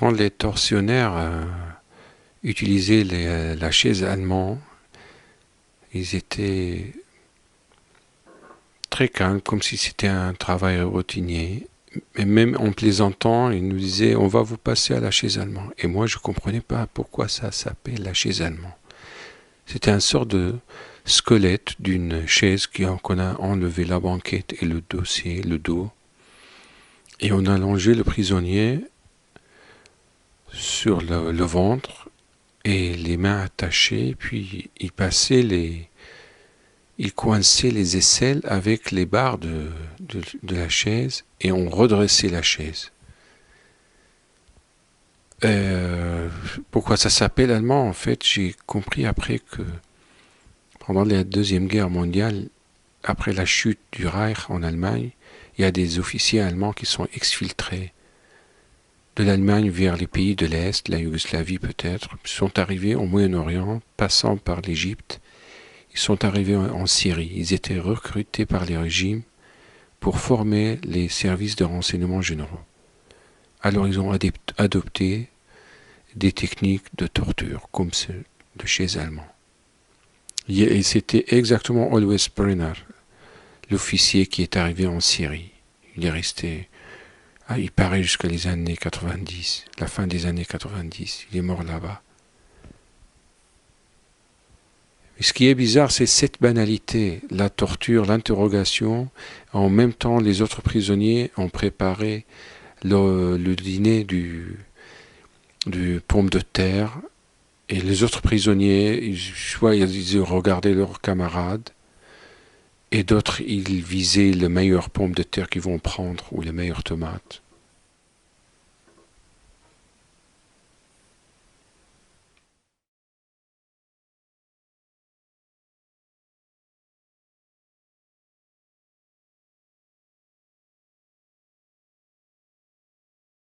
quand les tortionnaires utilisaient la chaise allemande, ils étaient très calmes, comme si c'était un travail routinier. Et même en plaisantant, ils nous disaient on va vous passer à la chaise allemande. Et moi, je ne comprenais pas pourquoi ça s'appelle la chaise allemande. C'était un sort de squelette d'une chaise qu'on a enlevé la banquette et le dossier, le dos. Et on a allongé le prisonnier sur le ventre et les mains attachées, puis il coinçait les aisselles avec les barres de la chaise et on redressait la chaise. Pourquoi ça s'appelle allemand? En fait, j'ai compris après que pendant la Deuxième Guerre mondiale, après la chute du Reich en Allemagne, il y a des officiers allemands qui sont exfiltrés de l'Allemagne vers les pays de l'Est, la Yougoslavie peut-être, sont arrivés au Moyen-Orient, passant par l'Égypte. Ils sont arrivés en Syrie. Ils étaient recrutés par les régimes pour former les services de renseignement généraux. Alors ils ont adopté des techniques de torture, comme ceux de chez Allemands. Et c'était exactement Always Brenner, l'officier qui est arrivé en Syrie. Il est resté, il paraît jusqu'à les années 90, la fin des années 90. Il est mort là-bas. Et ce qui est bizarre, c'est cette banalité, la torture, l'interrogation. En même temps, les autres prisonniers ont préparé le dîner du pomme de terre. Et les autres prisonniers, soit ils regardaient leurs camarades, et d'autres, ils visaient le meilleur pomme de terre qu'ils vont prendre, ou les meilleures tomates.